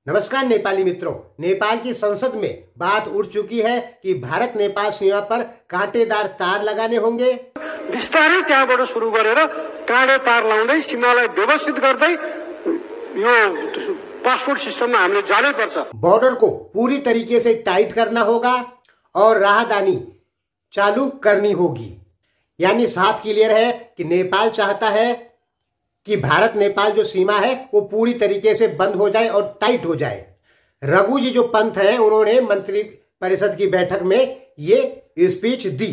नमस्कार नेपाली मित्रों, नेपाल की संसद में बात उठ चुकी है कि भारत नेपाल सीमा पर कांटेदार तार लगाने होंगे। बिस्तारै त्यहाँबाट सुरु गरेर काँडे तार लाउँदै सीमालाई व्यवस्थित गर्दै यो पासपोर्ट सिस्टममा हामीले जानै पर्छ। बॉर्डर को पूरी तरीके से टाइट करना होगा और राहदानी चालू करनी होगी। यानी साफ क्लियर है कि नेपाल चाहता है कि भारत नेपाल जो सीमा है वो पूरी तरीके से बंद हो जाए और टाइट हो जाए। रघु जी जो पंत हैं उन्होंने मंत्री परिषद की बैठक में ये स्पीच दी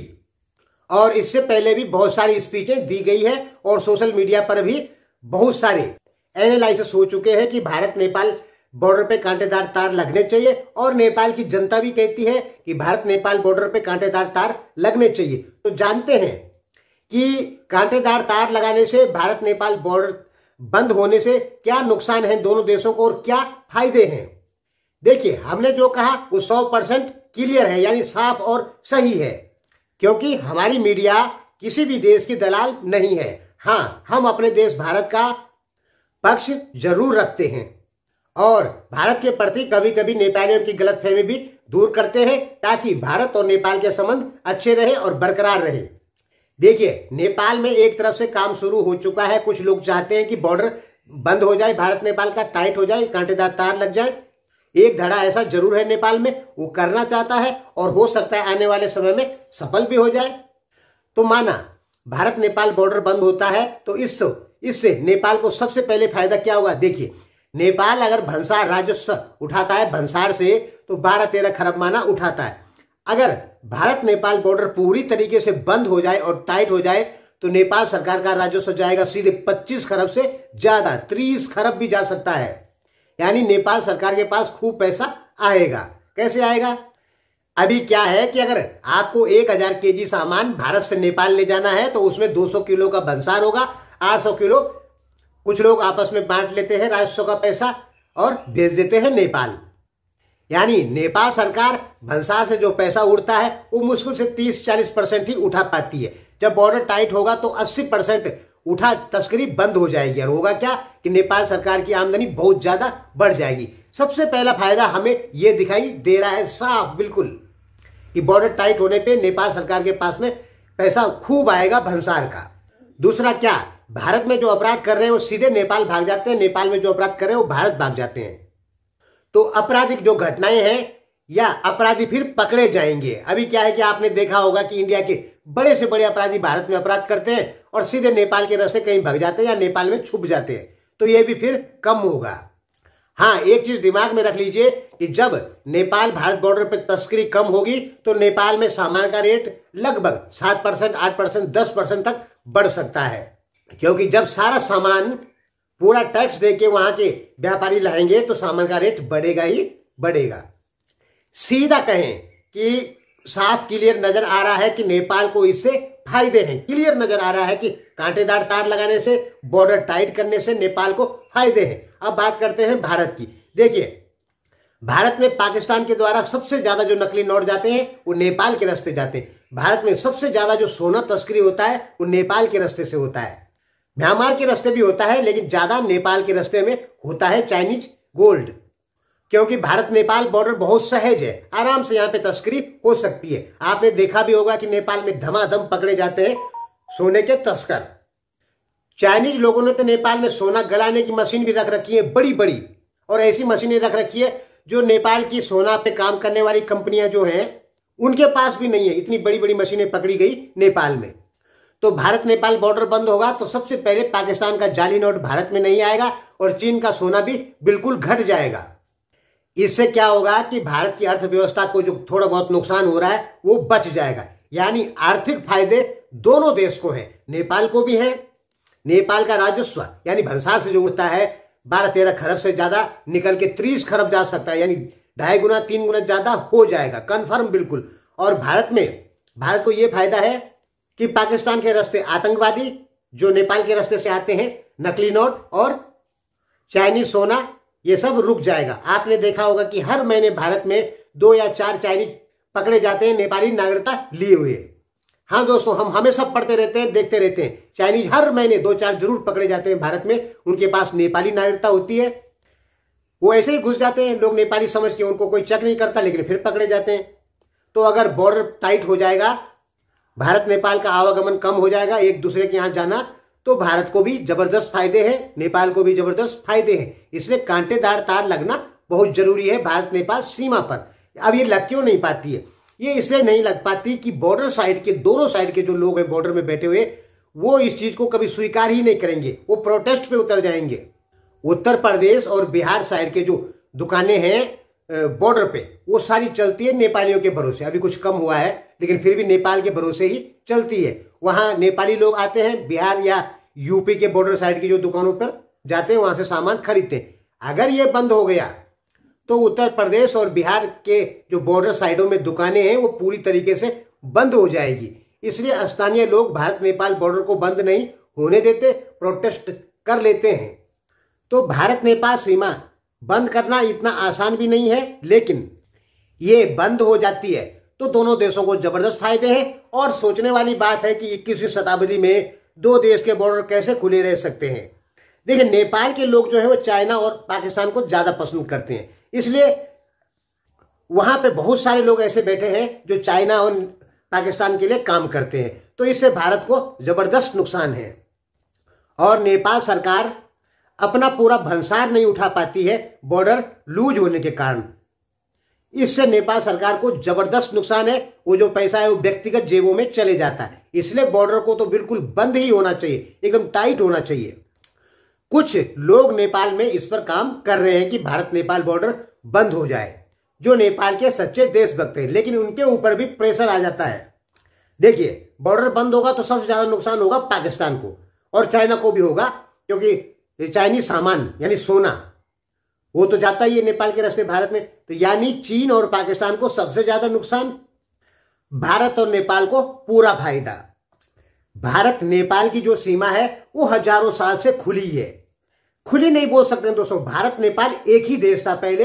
और इससे पहले भी बहुत सारी स्पीचें दी गई है और सोशल मीडिया पर भी बहुत सारे एनालिसिस हो चुके हैं कि भारत नेपाल बॉर्डर पे कांटेदार तार लगने चाहिए और नेपाल की जनता भी कहती है कि भारत नेपाल बॉर्डर पे कांटेदार तार लगने चाहिए। तो जानते हैं कि कांटेदार तार लगाने से भारत नेपाल बॉर्डर बंद होने से क्या नुकसान है दोनों देशों को और क्या फायदे हैं। देखिए, हमने जो कहा वो 100% क्लियर है, यानी साफ और सही है, क्योंकि हमारी मीडिया किसी भी देश की दलाल नहीं है। हाँ, हम अपने देश भारत का पक्ष जरूर रखते हैं और भारत के प्रति कभी कभी नेपालियों की गलतफहमी भी दूर करते हैं ताकि भारत और नेपाल के संबंध अच्छे रहे और बरकरार रहे। देखिए, नेपाल में एक तरफ से काम शुरू हो चुका है। कुछ लोग चाहते हैं कि बॉर्डर बंद हो जाए, भारत नेपाल का टाइट हो जाए, कांटेदार तार लग जाए। एक धड़ा ऐसा जरूर है नेपाल में, वो करना चाहता है और हो सकता है आने वाले समय में सफल भी हो जाए। तो माना भारत नेपाल बॉर्डर बंद होता है तो इससे नेपाल को सबसे पहले फायदा क्या होगा। देखिए, नेपाल अगर भंसार राजस्व उठाता है भंसार से तो 12-13 खरब माना उठाता है। अगर भारत नेपाल बॉर्डर पूरी तरीके से बंद हो जाए और टाइट हो जाए तो नेपाल सरकार का राजस्व जाएगा सीधे 25 खरब से ज्यादा, 30 खरब भी जा सकता है। यानी नेपाल सरकार के पास खूब पैसा आएगा। कैसे आएगा? अभी क्या है कि अगर आपको 1000 केजी सामान भारत से नेपाल ले जाना है तो उसमें 200 किलो का भंसार होगा, 800 किलो कुछ लोग आपस में बांट लेते हैं राजस्व का पैसा और भेज देते हैं नेपाल। यानी नेपाल सरकार भंसार से जो पैसा उड़ता है वो मुश्किल से 30-40% ही उठा पाती है। जब बॉर्डर टाइट होगा तो 80% उठा तस्करी बंद हो जाएगी और होगा क्या कि नेपाल सरकार की आमदनी बहुत ज्यादा बढ़ जाएगी। सबसे पहला फायदा हमें यह दिखाई दे रहा है साफ बिल्कुल कि बॉर्डर टाइट होने पे नेपाल सरकार के पास में पैसा खूब आएगा भंसार का। दूसरा क्या, भारत में जो अपराध कर रहे हैं वो सीधे नेपाल भाग जाते हैं, नेपाल में जो अपराध कर रहे हैं वो भारत भाग जाते हैं। तो आपराधिक जो घटनाएं हैं या अपराधी फिर पकड़े जाएंगे। अभी क्या है कि आपने देखा होगा कि इंडिया के बड़े से बड़े अपराधी भारत में अपराध करते हैं और सीधे नेपाल के रास्ते कहीं भाग जाते हैं या नेपाल में छुप जाते हैं, तो ये भी फिर कम होगा। हाँ, एक चीज दिमाग में रख लीजिए कि जब नेपाल भारत बॉर्डर पर तस्करी कम होगी तो नेपाल में सामान का रेट लगभग 7%, 8%, 10% तक बढ़ सकता है, क्योंकि जब सारा सामान पूरा टैक्स देके वहां के व्यापारी लाएंगे तो सामान का रेट बढ़ेगा ही बढ़ेगा। सीधा कहें कि साफ क्लियर नजर आ रहा है कि नेपाल को इससे फायदे हैं। क्लियर नजर आ रहा है कि कांटेदार तार लगाने से, बॉर्डर टाइट करने से नेपाल को फायदे हैं। अब बात करते हैं भारत की। देखिए, भारत में पाकिस्तान के द्वारा सबसे ज्यादा जो नकली नोट जाते हैं वो नेपाल के रास्ते जाते हैं। भारत में सबसे ज्यादा जो सोना तस्करी होता है वो नेपाल के रास्ते से होता है। म्यांमार के रास्ते भी होता है लेकिन ज्यादा नेपाल के रास्ते में होता है चाइनीज गोल्ड, क्योंकि भारत नेपाल बॉर्डर बहुत सहज है, आराम से यहाँ पे तस्करी हो सकती है। आपने देखा भी होगा कि नेपाल में धमाधम पकड़े जाते हैं सोने के तस्कर। चाइनीज लोगों ने तो नेपाल में सोना गलाने की मशीन भी रख रखी है बड़ी बड़ी, और ऐसी मशीनें रख रखी है जो नेपाल की सोना पे काम करने वाली कंपनियां जो हैं उनके पास भी नहीं है। इतनी बड़ी बड़ी मशीनें पकड़ी गई नेपाल में। तो भारत नेपाल बॉर्डर बंद होगा तो सबसे पहले पाकिस्तान का जाली नोट भारत में नहीं आएगा और चीन का सोना भी बिल्कुल घट जाएगा। इससे क्या होगा कि भारत की अर्थव्यवस्था को जो थोड़ा बहुत नुकसान हो रहा है वो बच जाएगा। यानी आर्थिक फायदे दोनों देश को हैं, नेपाल को भी है। नेपाल का राजस्व यानी भंसार से जो उठता है 12-13 खरब से ज्यादा निकल के 30 खरब जा सकता है, यानी 2.5 गुना 3 गुना ज्यादा हो जाएगा कंफर्म बिल्कुल। और भारत को यह फायदा है कि पाकिस्तान के रास्ते आतंकवादी जो नेपाल के रास्ते से आते हैं, नकली नोट और चाइनीज सोना, ये सब रुक जाएगा। आपने देखा होगा कि हर महीने भारत में 2 या 4 चाइनीज पकड़े जाते हैं नेपाली नागरिकता लिए हुए। हाँ दोस्तों, हम हमेशा पढ़ते रहते हैं, देखते रहते हैं, चाइनीज हर महीने 2-4 जरूर पकड़े जाते हैं भारत में, उनके पास नेपाली नागरिकता होती है। वो ऐसे ही घुस जाते हैं, लोग नेपाली समझ के, उनको कोई चेक नहीं करता, लेकिन फिर पकड़े जाते हैं। तो अगर बॉर्डर टाइट हो जाएगा, भारत नेपाल का आवागमन कम हो जाएगा, एक दूसरे के यहां जाना, तो भारत को भी जबरदस्त फायदे हैं, नेपाल को भी जबरदस्त फायदे हैं। इसलिए कांटेदार तार लगना बहुत जरूरी है भारत नेपाल सीमा पर। अब ये लग क्यों नहीं पाती है? ये इसलिए नहीं लग पाती कि बॉर्डर साइड के, दोनों साइड के जो लोग हैं बॉर्डर में बैठे हुए, वो इस चीज को कभी स्वीकार ही नहीं करेंगे, वो प्रोटेस्ट पे उतर जाएंगे। उत्तर प्रदेश और बिहार साइड के जो दुकानें हैं बॉर्डर पे, वो सारी चलती है नेपालियों के भरोसे। अभी कुछ कम हुआ है, लेकिन फिर भी नेपाल के भरोसे ही चलती है। वहां नेपाली लोग आते हैं, बिहार या यूपी के बॉर्डर साइड की जो दुकानों पर जाते हैं, वहां से सामान खरीदते हैं। अगर ये बंद हो गया तो उत्तर प्रदेश और बिहार के जो बॉर्डर साइडों में दुकानें हैं, वो पूरी तरीके से बंद हो जाएगी। इसलिए स्थानीय लोग भारत नेपाल बॉर्डर को बंद नहीं होने देते, प्रोटेस्ट कर लेते हैं। तो भारत नेपाल सीमा बंद करना इतना आसान भी नहीं है, लेकिन ये बंद हो जाती है तो दोनों देशों को जबरदस्त फायदे हैं। और सोचने वाली बात है कि 21वीं शताब्दी में दो देश के बॉर्डर कैसे खुले रह सकते हैं। देखिए, नेपाल के लोग जो है वो चाइना और पाकिस्तान को ज्यादा पसंद करते हैं, इसलिए वहां पे बहुत सारे लोग ऐसे बैठे हैं जो चाइना और पाकिस्तान के लिए काम करते हैं। तो इससे भारत को जबरदस्त नुकसान है। और नेपाल सरकार अपना पूरा भंसार नहीं उठा पाती है बॉर्डर लूज होने के कारण। इससे नेपाल सरकार को जबरदस्त नुकसान है। वो जो पैसा है वो व्यक्तिगत जेबों में चले जाता है। इसलिए बॉर्डर को तो बिल्कुल बंद ही होना चाहिए, एकदम टाइट होना चाहिए। कुछ लोग नेपाल में इस पर काम कर रहे हैं कि भारत नेपाल बॉर्डर बंद हो जाए, जो नेपाल के सच्चे देशभक्त हैं, लेकिन उनके ऊपर भी प्रेशर आ जाता है। देखिए, बॉर्डर बंद होगा तो सबसे ज्यादा नुकसान होगा पाकिस्तान को और चाइना को भी होगा, क्योंकि चाइनीज सामान यानी सोना वो तो जाता ही है नेपाल के रास्ते भारत में। तो यानी चीन और पाकिस्तान को सबसे ज्यादा नुकसान, भारत और नेपाल को पूरा फायदा। भारत नेपाल की जो सीमा है वो हजारों साल से खुली है। खुली नहीं बोल सकते दोस्तों, भारत नेपाल एक ही देश था पहले।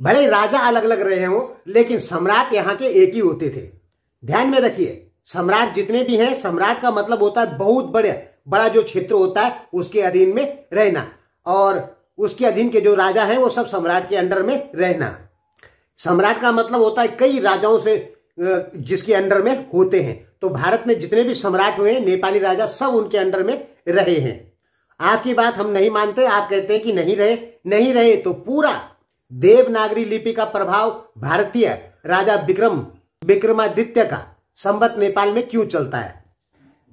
भले राजा अलग अलग रहे हों, लेकिन सम्राट यहां के एक ही होते थे। ध्यान में रखिए, सम्राट जितने भी हैं, सम्राट का मतलब होता है बहुत बड़ा जो क्षेत्र होता है उसके अधीन में रहना, और उसके अधीन के जो राजा हैं वो सब सम्राट के अंडर में रहना। सम्राट का मतलब होता है कई राजाओं से जिसके अंडर में होते हैं। तो भारत में जितने भी सम्राट हुए, नेपाली राजा सब उनके अंडर में रहे हैं। आपकी बात हम नहीं मानते, आप कहते हैं कि नहीं रहे तो पूरा देवनागरी लिपि का प्रभाव भारतीय राजा विक्रमादित्य का संवत नेपाल में क्यों चलता है?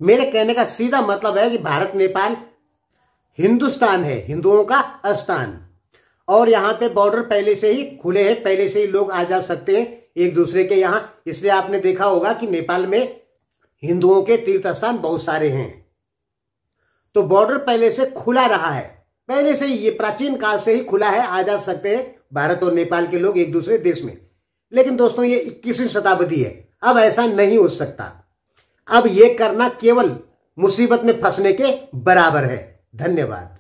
मेरे कहने का सीधा मतलब है कि भारत नेपाल हिंदुस्तान है, हिंदुओं का स्थान, और यहाँ पे बॉर्डर पहले से ही खुले हैं, पहले से ही लोग आ जा सकते हैं एक दूसरे के यहाँ। इसलिए आपने देखा होगा कि नेपाल में हिंदुओं के तीर्थ स्थान बहुत सारे हैं। तो बॉर्डर पहले से खुला रहा है, पहले से ही, ये प्राचीन काल से ही खुला है, आ जा सकते हैं भारत और नेपाल के लोग एक दूसरे देश में। लेकिन दोस्तों, ये 21वीं शताब्दी है, अब ऐसा नहीं हो सकता। अब ये करना केवल मुसीबत में फंसने के बराबर है। धन्यवाद।